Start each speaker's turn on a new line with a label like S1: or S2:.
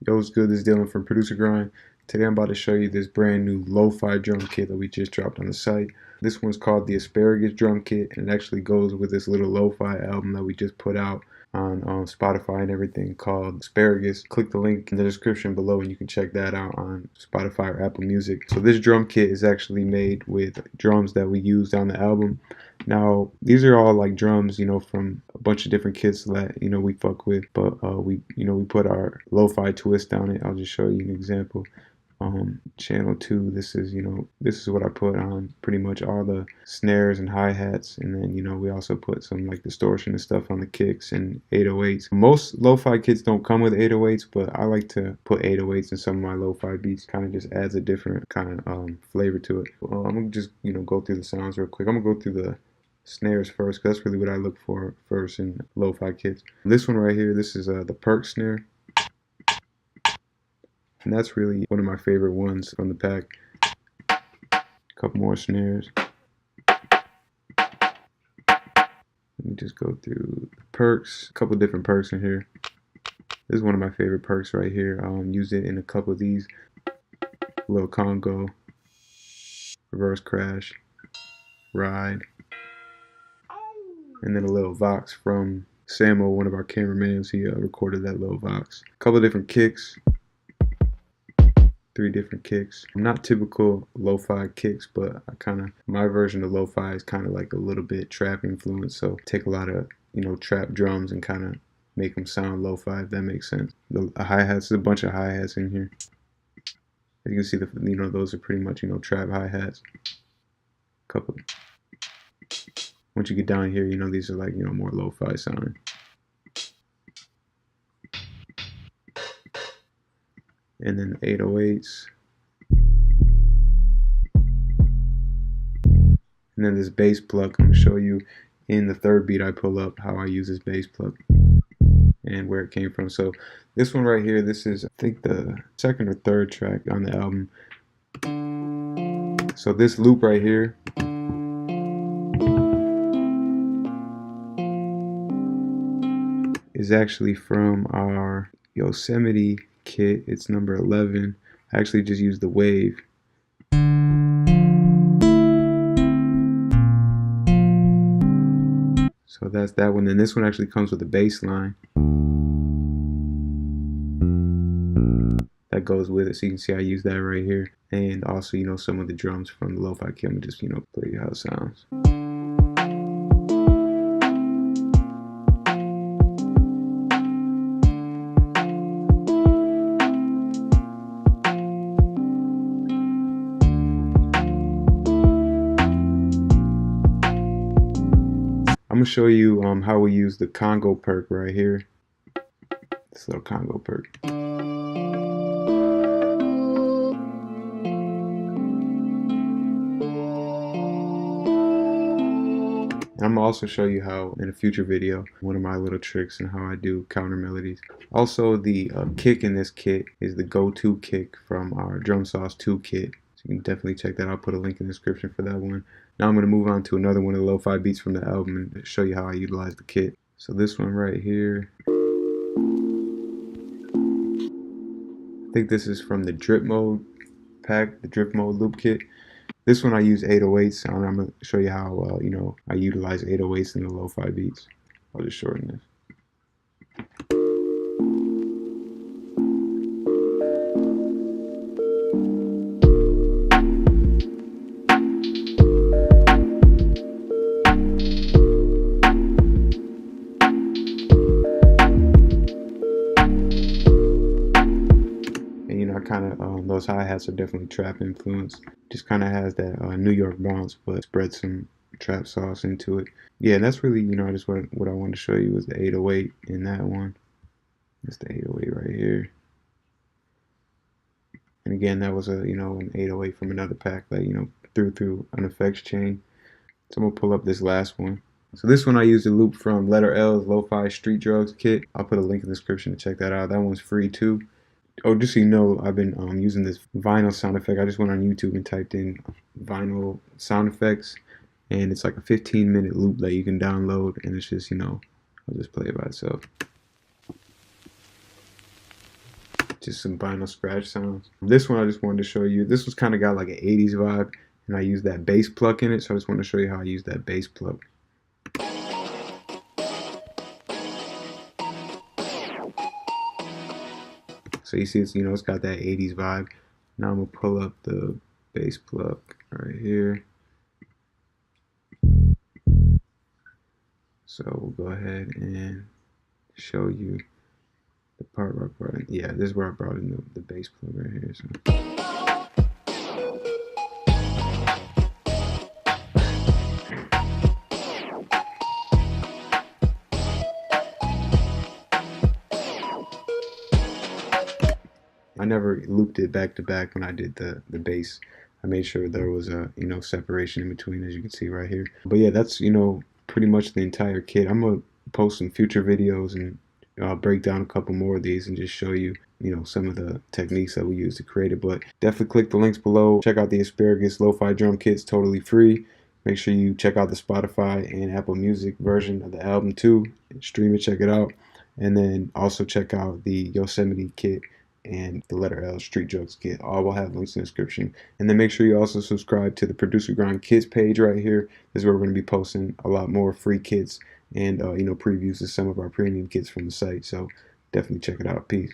S1: Yo, what's good? This is Dylan from Producer Grind. Today I'm about to show you this brand new lo-fi drum kit that we just dropped on the site. This one's called the Asparagus drum kit, and it actually goes with this little lo-fi album that we just put out on Spotify and everything called Asparagus. Click the link in the description below and you can check that out on Spotify or Apple Music. So this drum kit is actually made with drums that we used on the album. Now, these are all like drums, from a bunch of different kits that, we fuck with, but we put our lo-fi twist on it. I'll just show you an example. Channel 2, this is what I put on pretty much all the snares and hi-hats, and then we also put some like distortion and stuff on the kicks and 808s. Most lo-fi kits don't come with 808s, but I like to put 808s in some of my lo-fi beats. Kind of just adds a different kind of flavor to it. I'm gonna just go through the sounds real quick. I'm gonna go through the snares first, because that's really what I look for first in lo-fi kits. This one right here, this is the Percs snare. And that's really one of my favorite ones from the pack. A couple more snares. Let me just go through the Percs. A couple different Percs in here. This is one of my favorite Percs right here. Used it in a couple of these. Little Congo, reverse crash, ride, and then a little Vox from Samo, one of our cameramans. He recorded that little Vox. A couple of different kicks. 3 different kicks. Not typical lo-fi kicks, but my version of lo-fi is kind of like a little bit trap influence, so take a lot of trap drums and kind of make them sound lo-fi, if that makes sense. The hi-hats, there's a bunch of hi-hats in here. As you can see, those are pretty much trap hi-hats. Couple. Once you get down here, these are like more lo-fi sounding. And then 808s. And then this bass pluck, I'm going to show you in the third beat I pull up how I use this bass pluck and where it came from. So this one right here, this is I think the second or third track on the album. So this loop right here is actually from our Yosemite kit. It's number 11. I actually just used the wave. So that's that one. Then this one actually comes with a bass line that goes with it. So you can see I use that right here. And also, some of the drums from the lo-fi kit. I'm gonna just, play you how it sounds. I'm gonna show you how we use the Congo perc right here. This little Congo perc. And I'm gonna also show you how in a future video, one of my little tricks and how I do counter melodies. Also, the kick in this kit is the go-to kick from our Drum Sauce 2 kit. So you can definitely check that out. I'll put a link in the description for that one. Now I'm going to move on to another one of the lo-fi beats from the album and show you how I utilize the kit. So this one right here, I think this is from the Drip Mode pack, the Drip Mode loop kit. This one I use 808s. I'm going to show you how I utilize 808s in the lo-fi beats. I'll just shorten this. Those hi-hats are definitely trap influenced. Just kind of has that New York bounce, but spread some trap sauce into it. Yeah, and that's really, just what I wanted to show you was the 808 in that one. That's the 808 right here. And again, that was an 808 from another pack that, through an effects chain. So I'm gonna pull up this last one. So this one I used a loop from Letter L's Lo-Fi Street Drugs kit. I'll put a link in the description to check that out. That one's free too. Oh, just so you know, I've been using this vinyl sound effect. I just went on YouTube and typed in vinyl sound effects, and it's like a 15-minute loop that you can download, and it's just, I'll just play it by itself. just some vinyl scratch sounds. This one I just wanted to show you. This was kind of got like an 80s vibe, and I used that bass pluck in it, so I just want to show you how I use that bass pluck. So you see it's, you know, it's got that 80s vibe. Now I'm gonna pull up the bass pluck right here. So we'll go ahead and show you the part where I brought in, yeah, this is where I brought in the bass plug right here. So. I never looped it back to back when I did the bass. I made sure there was a, you know, separation in between, as you can see right here. But yeah, that's, you know, pretty much the entire kit. I'm gonna post some future videos and I'll break down a couple more of these and just show you, you know, some of the techniques that we use to create it. But definitely click the links below. Check out the Asparagus Lo-Fi drum kits, totally free. Make sure you check out the Spotify and Apple Music version of the album too. Stream it, check it out. And then also check out the Yosemite kit and the letter L Street Drugs kit. All will have links in the description. And then make sure you also subscribe to the Producer Grind Kits page right here. This is where we're going to be posting a lot more free kits and you know, previews of some of our premium kits from the site. So definitely check it out. Peace.